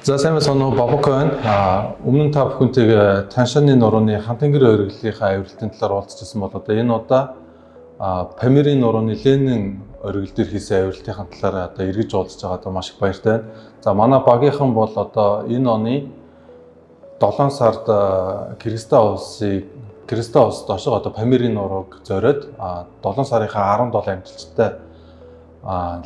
За сайн байна уу Бобок байна. Өмнө нь та бүхэнтэйгээ Таншааны нурууны Хантангэр оргилынхаа авиралтын талаар уулзчихсан бол одоо энэ удаа Памирын нурууны Ленин оргил дээр хийсэн авиралтын талаар одоо эргэж уулзж байгаад маш их баяртай байна. За манай багийнхан бол одоо энэ оны 7 сард Креста улс дошоо одоо Памирын нурууг зориод 7 сарынхаа 17 амжилттай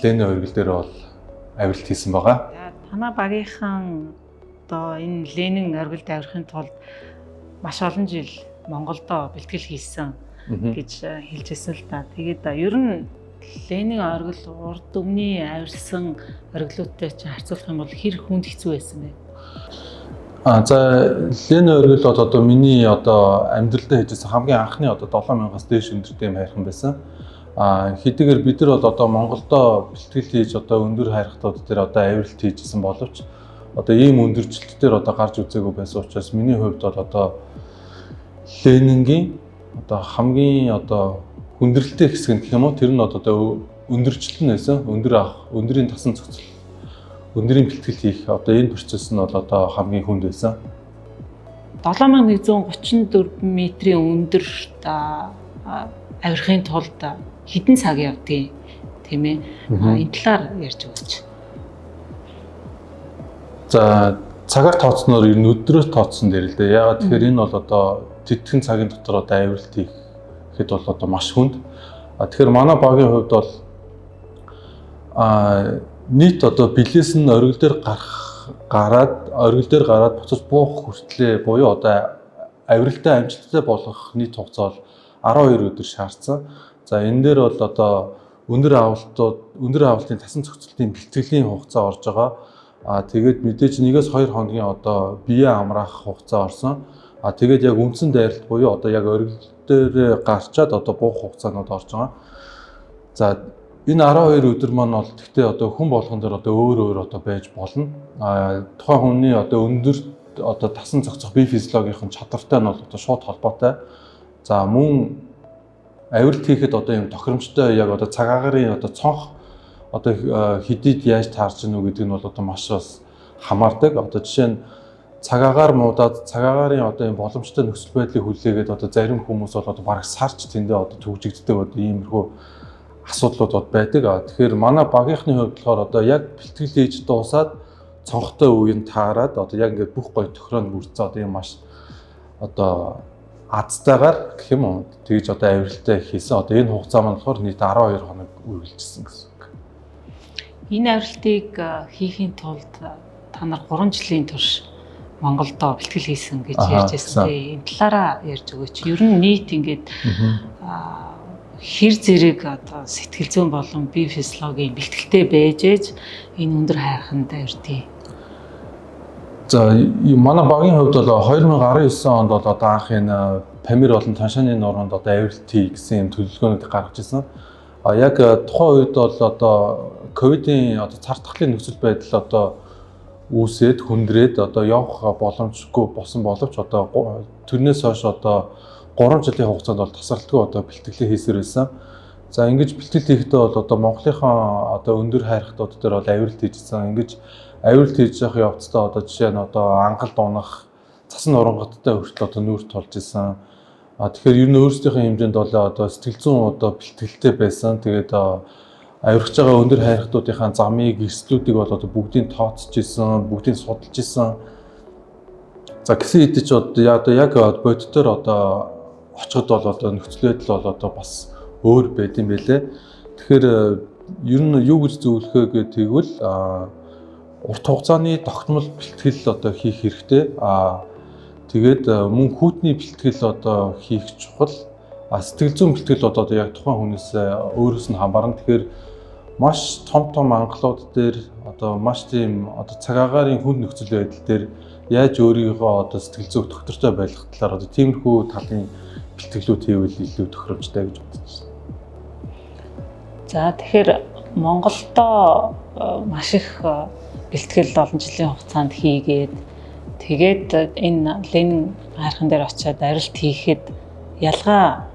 Ленин оргил дээр бол авиралт хийсэн байгаа. Танай багийнхан одоо энэ Ленин оргилд авирахын тулд маш олон жил Монголдо бэлтгэл хийсэн гэж хэлжсэн л да. Тэгээд ер нь Ленин оргил урд өмнө авирсан оргилуудтай чинь харьцуулах юм бол хэр хүнд хэцүү байсан бэ? За Ленин оргил бол одоо миний одоо амьдралдаа хийжсэн хамгийн анхны одоо 7000-аас дээш өндөртэй юм хайрхан байсан. Хэдийгээр бид нар бол одоо Монголдо бэлтгэл хийж одоо өндөр хайрхтууд дээр одоо авиралт хийжсэн боловч одоо ийм өндөрчлөлт дээр одоо гарч үзээгүй байсан учраас миний хувьд бол одоо Ленингийн одоо хамгийн одоо хүндрэлтэй хэсэг гэх юм уу тэр нь одоо өндөрчлөлт нь байсан. Өндрийн тасан цогцол өндрийн бэлтгэл хийх одоо энэ процесс нь бол одоо хамгийн хүнд байсан. 7134 метрийн өндөрт авирахын тулд хэдэн цаг явдгийг тийм ээ энэ талаар ярьж өгөөч. За цагаар тооцсноор ер нь өдрөөс тооцсон дээр л дээ. Яагаад тэгэхээр энэ бол одоо тэтгэн цагийн дотор одоо авиралт хийхэд бол одоо маш хүнд. Тэгэхээр манай багийн хувьд бол нийт одоо билээс нь оргил дээр гараад буцаж буух хүртлээр буюу одоо авиралтай амжилттай болох нийт хугацаа бол 12 өдөр шаардсан. За энэ дээр бол одоо өндөр авалтын тасан цогцолтын бэлтгэлийн хугацаа орж байгаа. Тэгээд мэдээж 1-2 хоногийн одоо бие амраах хугацаа орсон. Тэгээд яг үндсэн дайралт буюу одоо яг оргил дээр гарчаад одоо буух хугацаанууд орж байгаа. За энэ 12 өдөр маань бол гэхдээ одоо хүн болгон дээр одоо өөр одоо байж болно. Тухайн хүний одоо өндөр одоо тасан цогцох бие физиологийн чадвартай нь бол одоо шууд холбоотой. За мөн авиралт хийхэд одоо юм тохиромжтой яг одоо цаг агарын одоо цонх одоо хэдийд яаж таарч гэнэ үү гэдэг нь бол одоо маш бас хамаардаг. Одоо жишээ нь цаг агаар муудаад цаг агарын одоо юм боломжтой нөхцөл байдлыг хүлээгээд одоо зарим хүмүүс бол одоо бараг сарч тэндээ одоо төвжигддэг одоо иймэрхүү асуудлууд байдаг. Тэгэхээр манай багийнхны хувьд болохоор одоо яг бэлтгэл хийж дуусаад цонхтой үеийн таарад одоо яг ингээд бүх гоё тохироонд бүрдсэн одоо юм маш одоо азтайгаар гэх юм уу тэгж одоо авиралтай хийсэн. Одоо энэ хугацаа маань болохоор нийт 12 хоног үргэлжилсэн гэсэн үг. Энэ авиралтыг хийхийн тулд та нар 3 жилийн турш Монголдо бэлтгэл хийсэн гэж ярьж байсан. Энэ талаараа ярьж өгөөч. Ер нь нийт ингээд хэр зэрэг одоо сэтгэл зүйн болон бие физиологийн бэлтгэлтэй байж ээж энэ өндөр хайрханд авиртыг. За манай багийн хувьд бол 2019 онд бол одоо анх энэ Памир болон Таншааны нуруунд одоо авиралт хий гэсэн юм төлөвлөгөөнүүд гаргаж ирсэн. Яг тухайн үед бол одоо ковидын одоо цар тахлын нөхцөл байдал одоо үүсээд хүндрээд одоо явах боломжгүй болсон боловч одоо тэрнээс хойш одоо 3 жилийн хугацаанд бол тасралтгүй одоо бэлтгэлээ хийсээр байсан. За ингэж бэлтгэл хийхдээ бол одоо Монголынхаа одоо өндөр хайрхтууд дээр бол авиралт хийжсэн. Ингэж авиралт хийж явах явцдаа одоо жишээ нь одоо ангалд унах, цасан урангаттай хүртэл одоо нүүр тулж исэн. Тэгэхээр ер нь өөрсдийнхөө хэмжээнд бол одоо сэтгэл зүйн одоо бэлтгэлтэй байсан. Тэгээд авирах байгаа өндөр хайрхтуудынхаа замыг, эрсдлүүдийг бол одоо бүгдийг тооцож исэн, бүгдийг судалж исэн. За гэсэн хэдий ч одоо яг бодитоор одоо очиход бол одоо нөхцөл байдал бол одоо бас өөр байд юм байлээ. Тэгэхээр ер нь юу гэж зөвлөхөө гэвэл урт хугацааны тогтмол бэлтгэл одоо хийх хэрэгтэй. Тэгээд мөн хүүтний бэлтгэл одоо хийх чухал. Сэтгэл зүйн бэлтгэл одоо яг тухайн хүнээс өөрөөс нь хамаарна. Тэгэхээр маш том ангалууд дээр одоо маш тийм одоо цаг агаарын хүнд нөхцөл байдал дээр яаж өөрийгөө одоо сэтгэл зүйн доктортой байлгах талаар одоо тиймэрхүү талын бэлтгэлүүд хийвэл илүү тохиромжтой гэж бодож байна. За тэгэхээр Монголдо маш их бэлтгэл олон жилийн хугацаанд хийгээд тэгээд энэ Ленин хайрхан дээр очиад авиралт хийхэд ялгаа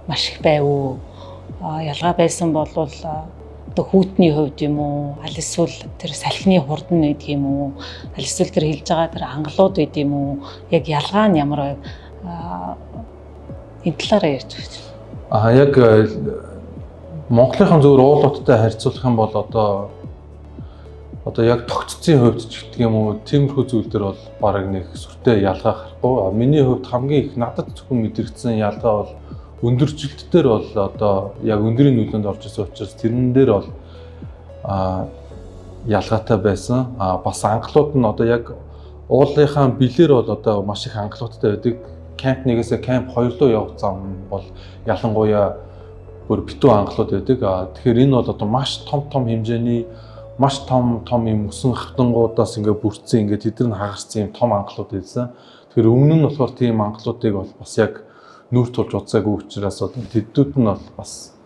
маш их байв уу? Ялгаа байсан бол одоо хүүтний хувьд юм уу, аль эсвэл тэр салхины хурдан гэдэг юм уу, аль эсвэл тэр хэлж байгаа тэр ангалууд гэдэг юм уу, яг ялгаа нь ямар вэ? Энэ талаараа ярьж өгч. Яг Монголынхан зөвхөн уулуудтай харьцуулах юм бол одоо яг тогтцын хувьд ч гэдэг юм уу, тиймэрхүү зүйл төр бол бараг нэг сүртэй ялгаа гарахгүй. Миний хувьд хамгийн их надад зөвхөн мэдрэгдсэн ялгаа бол өндөржилт дээр бол одоо яг өндрийн нөлөөнд орж ирсэн учраас тэрэн дээр бол ялгаатай байсан. Бас ангалууд нь одоо яг уулынхаа бэлэр бол одоо маш их ангалуудтай байдаг. Camp 1-ээс camp 2 руу явах зам бол ялангуяа бүр битүү ангалууд байдаг. Тэгэхээр энэ бол одоо маш том хэмжээний маш том юм өсөн хавтангуудаас ингээ бүрдсэн ингээ тэдэр нь хагарсан юм том ангалууд байсан. Тэгэхээр өмнө нь болохоор тийм ангалуудыг бол бас яг нүүр тулж удаагүй учраас одоо тэдүүд нь бол бас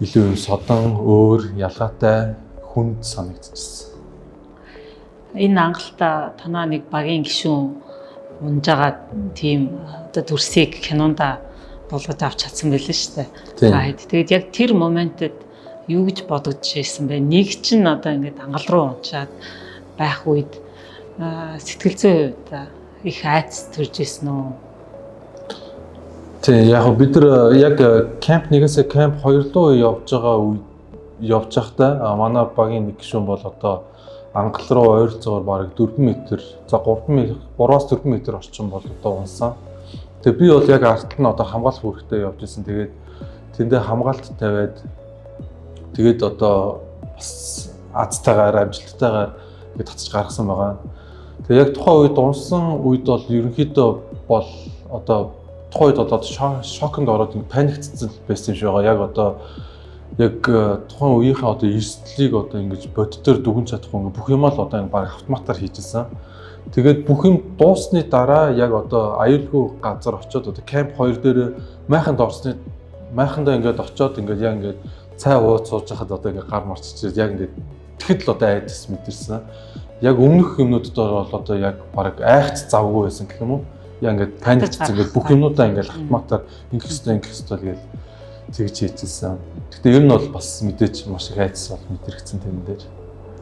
илүү содон, өөр, ялгаатай, хүнд санагдчихсан. Энэ ангалта танаа нэг багийн гишүүн унж байгаа тийм одоо дүрсийг кинонда болгож авч чадсан байлээ шүү дээ. Тэгээд яг тэр моментэд юу гэж бодогдож ирсэн бэ? Нэг чинь одоо ингээд ангал руу унчаад байх үед сэтгэл зүйн хувьд их айц төрж ирсэн үү? Тийм, яг бид нар яг camp 1-ээс camp 2 руу явж байхдаа манай багийн нэг гишүүн бол одоо ангал руу ойролцоогоор бараг 4 м, за 3-аас 4 м орчим бол одоо унсан. Тэгээ би бол яг арт нь одоо хамгаалах үүрэгтэй явж исэн. Тэгээд тэндээ хамгаалт тавиад тэгээд одоо бас азтайгаар амжилттайгаар ингээд татчих гаргасан байгаа. Тэгээ яг тухайн үед унсан үед бол ерөнхийдөө бол одоо тухайн үед одоо шоконд ороод паникцсан байсан юм шиг байгаа. Яг одоо яг тухайн үеийнхээ одоо эрсдлийг одоо ингэж бодтоор дүгнж чадахгүй ингээ бүх юм л одоо ингээ баг автоматар хийжсэн. Тэгээд бүх юм дуусны дараа яг одоо аюулгүй газар очиод одоо camp 2 дээр майхандаа ингээд очиод ингээд яг ингээд цай ууц сууж хахад одоо ингээ гар марччихээд яг ингээд тэгэхэд л одоо айдас мэдэрсэн. Яг өмнөх юмнуудад бол одоо яг баг айхц завгүй байсан гэх юм уу? Яг ингээд паникцсан ингээд бүх юмнуудаа ингээд автоматар ингэх ёстой гэж тэгж хийжсэн. Гэхдээ ер нь бол бас мэдээж маш их айдас бол мэдрэгдсэн тэн дээр.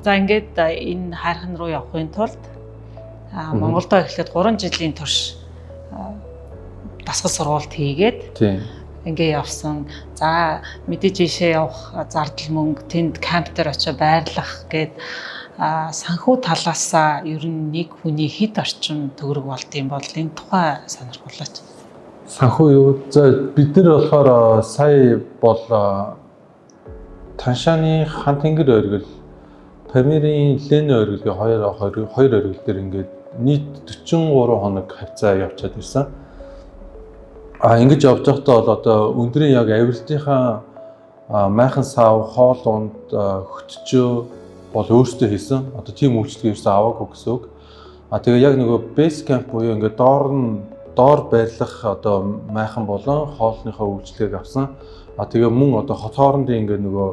За ингээд энэ хайрхан руу явахын тулд Монголдо эхлээд 3 жилийн турш дасгал сургалт хийгээд ингээ явсан. За мэдээж ийшээ явах зардал мөнгө, тэнд камп дээр очиж байрлах гээд санхүү талаасаа ер нь нэг хүний хэд орчим төгрөг болдсон бол энэ тухай сонирхолтой. Санхүү юу? За бид нар болохоор сая бол Таншааны Хан Тэнгэр ойргол, Памирын Ленэ ойрголгийн хоёр ойргол дээр ингээд нийт 43 хоног хавцаа явчаад ирсэн. Ингэж явж байхдаа бол одоо өндрийн яг авиралтынхаа майхан сав, хоол унд, хөтчөө бол өөрсдөө хийсэн. Одоо тийм үйлчлэгийг ерөөсөө аваагүй гэсэн үг. Тэгээ яг нөгөө base camp буюу ингээд доор байрлах одоо майхан болон хоолныхоо үйлчлэгийг авсан. Тэгээ мөн одоо хот хоорондын ингээд нөгөө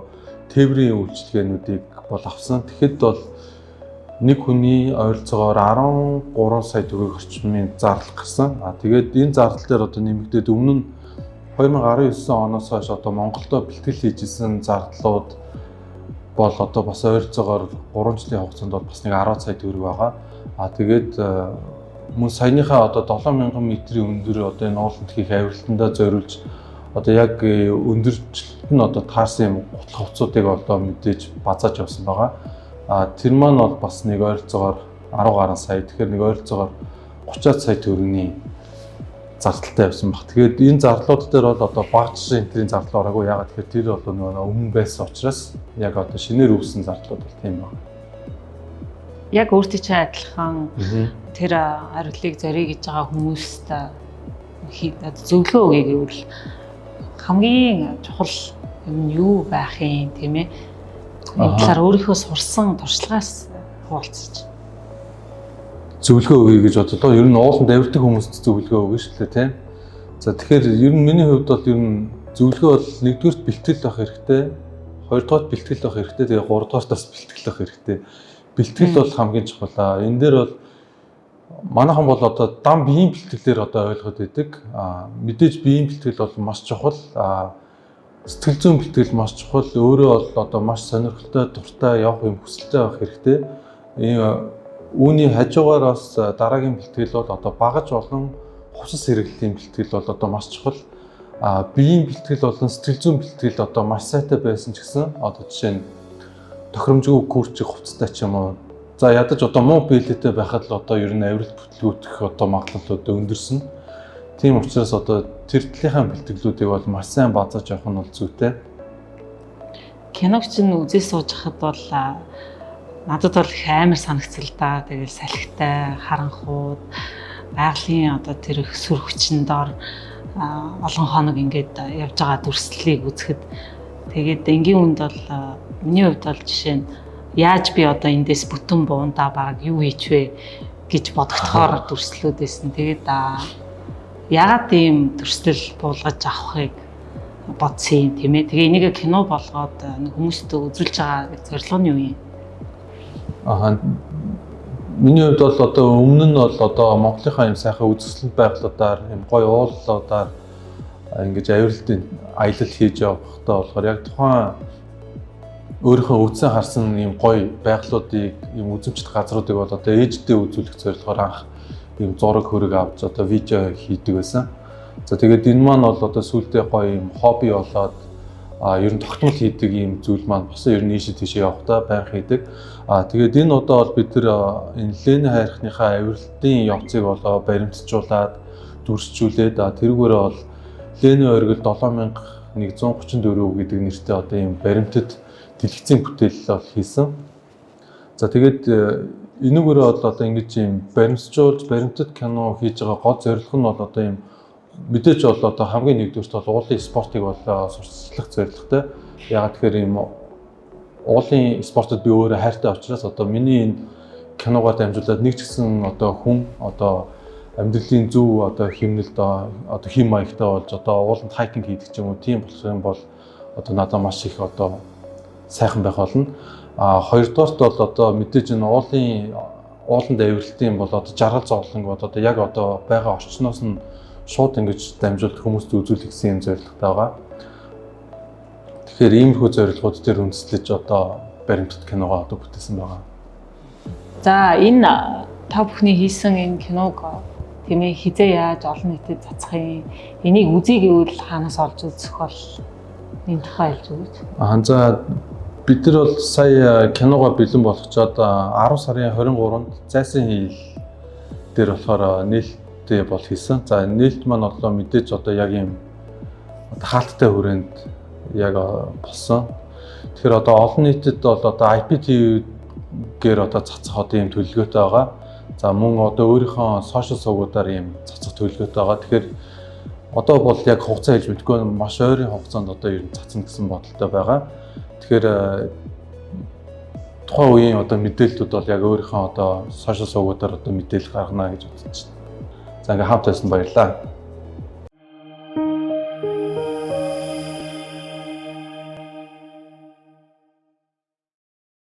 тээврийн үйлчлэгээнүүдийг бол авсан. Тэгэхэд бол нэг хүний ойролцоогоор 13 сая төгрөг орчмын зардал гарсан. Тэгээд энэ зардал дээр одоо нэмэгдээд өмнө нь 2019 оноос хойш одоо Монголдо бэлтгэл хийжсэн зардлууд бол одоо бас ойролцоогоор 3 жилийн хугацаанд бол бас нэг 10 сая төгрөг байгаа. Тэгээд мөн саяныхаа одоо 7000 м өндөр одоо энэ ууланд хийх авиралтандаа зориулж одоо яг өндөрчлөлт нь одоо таарсан юм хувцсуудыг одоо мэдээж базааж явсан байгаа. Тэр маань бол бас нэг ойролцоогоор 10 гаруй сая, тэгэхээр нэг ойролцоогоор 30 сая төгрөгийн зардалтай явсан баг. Тэгээд энэ зарлууд дээр бол одоо багц энтрийн зардал ороогүй. Ягаад тэгэхээр тэр бол нөгөө өмнө байсан учраас яг одоо шинээр үүссэн зарлууд бол тийм байна. Яг өөртөө ч адилхан тэр хариултыг зориг гэж байгаа хүмүүст зөвлөгөө өгье гэвэл хамгийн чухал юм юу байх юм тийм ээ? Энэ талаар өөрийнхөө сурсан туршлагаас хуваалцаж. Зөвлөгөө өгье гэж бодлоо. Ер нь ууланд авирдаг хүмүүст зөвлөгөө өгнө шүү дээ, тийм. За тэгэхээр ер нь миний хувьд бол ер нь зөвлөгөө бол нэгдүгürt бэлтгэл байх хэрэгтэй, хоёрдугаар бэлтгэл байх хэрэгтэй, тэгээ гуравдугаарт бас бэлтгэл байх хэрэгтэй. Бэлтгэл бол хамгийн чухал. Энэ дээр бол манайхан бол одоо дан биеийн бэлтгэлээр одоо ойлгоод байдаг. Мэдээж биеийн бэлтгэл бол маш чухал. Сэтгэл зүйн бэлтгэл маш чухал. Өөрөө бол одоо маш сонирхолтой, дуртай явах юм хүсэлтэй байх хэрэгтэй. Үүний хажуугаар бас дараагийн бэлтгэл бол одоо багаж болон хувцас хэрэглэлийн бэлтгэл бол одоо маш чухал. Биеийн бэлтгэл болон сэтгэл зүйн бэлтгэл одоо маш сайтай байсан ч гэсэн одоо жишээ нь тохиромжгүй курчиг хувцастай ч юм уу. За ядаж одоо муу биелэлтэй байхад л одоо ер нь авиралт бүтлгүүтэх одоо магадлал одоо өндөрсөн. Тийм учраас одоо тэр талынхаа бэлтгэлүүдийг бол маш сайн базааж явах нь бол зүйтэй. Киног чинь үзээ сууж хахад бол надад бол их амар санагцал да. Тэгэл салхитай, харанхууд, байгалийн одоо тэр сүр хүчин дор олон хоног ингээд явж байгаа дүрслэлийг үзэхэд тэгээд энгийн үнд бол миний хувьд бол жишээ нь яаж би одоо эндээс бүтэн буунда баг юу хийчвэ гэж бодогдохоор дүрслэлүүдээс нь тэгээд яагаад ийм төрслөл буулгаж авахыг бодсон юм тийм ээ. Тэгээ энийг кино болгоод хүмүүст үзүүлж байгаа зорилго нь юу юм? Миний хувьд бол одоо өмнө нь бол одоо Монголынхаа юм сайхан үзэсгэлэнт байгууллагаар юм гоё уулуудаар ингэж авиралтын аялал хийж явахдаа болохоор яг тухайн өөрийнхөө үдсэн харсан юм гоё байгалуудыг юм үзэмжлэх газруудыг бол одоо ээждээ үзүүлэх зорилгоор анх юм зураг хөрөг авч одоо видео хийдэг байсан. За тэгээд энэ маань бол одоо сүүлдээ гоё юм хобби болоод ер нь тогтмол хийдэг юм зүйл маань босоо ер нь тийшээ явахдаа байнга хийдэг. Тэгээд энэ удаа бол бид нар энэ Ленэ хайрхныхаа авиралтын явцыг болоо баримтжуулаад дүрсжүүлээд тэрүүгээрээ бол Ленэ оргил 7134 гэдэг нэртэй одоо юм баримтад дэлгэцийн бүтээлэл бол хийсэн. За тэгээд энэгээрээ бол одоо ингэж юм баримтжуулж баримтат кино хийж байгаа гол зорилго нь бол одоо юм мэдээж бол одоо хамгийн нэгдүгээрт бол уулын спортыг бол сурталчлах зорилготой. Яагаад тэгэхээр юм уулын спортод би өөрөө хайртай учраас одоо миний энэ киногоор дамжуулаад нэг ч гэсэн одоо хүн одоо амьдралын зөв одоо хэмнэлд одоо хэм маягтай болж одоо ууланд хайкинг хийдэг ч юм уу тийм болох юм бол одоо надад маш их одоо сайхан байх болно. Хоёрдугаарт бол одоо мэдээж энэ ууланд авиралтын бол одоо жаргал зовлон бол одоо яг одоо байгаа орчноос нь шууд ингэж дамжуулах хүмүүст үзүүлэх гэсэн юм зорилготой байгаа. Тэгэхээр иймэрхүү зорилгууд дээр үндэслэж одоо баримтат киногоо одоо бүтээсэн байгаа. За энэ та бүхний хийсэн энэ киног тийм ээ хизээ яаж олон нийтэд цацах юм? Энийг үзье гэвэл хаанаас олж үзэх бол энэ тухай хэлж өгөөч. За бид нар бол сая киногоо бэлэн болгочоод 10 сарын 23-нд зайсан хийл дээр болохоор нээлттэй бол хийсэн. За нээлт маань одоо мэдээж одоо яг юм хаалттай хүрээнд яг болсон. Тэгэхээр одоо олон нийтэд бол одоо IPTV-гээр одоо цацах одоо юм төлөвлөгөөтэй байгаа. За мөн одоо өөрийнхөө сошиал сувгуудаар юм цацах төлөвлөгөөтэй байгаа. Тэгэхээр одоо бол яг хугацаа хэлж мэдгүй маш ойрын хугацаанд одоо ер нь цацна гэсэн бодолтой байгаа. Тэгэхээр тухайн үеийн одоо мэдээллүүд бол яг өөрийнхөө одоо сошиал сувгуудаар одоо мэдээлэл гаргана гэж бодож байна. За ингээ хамт байсан баярлалаа.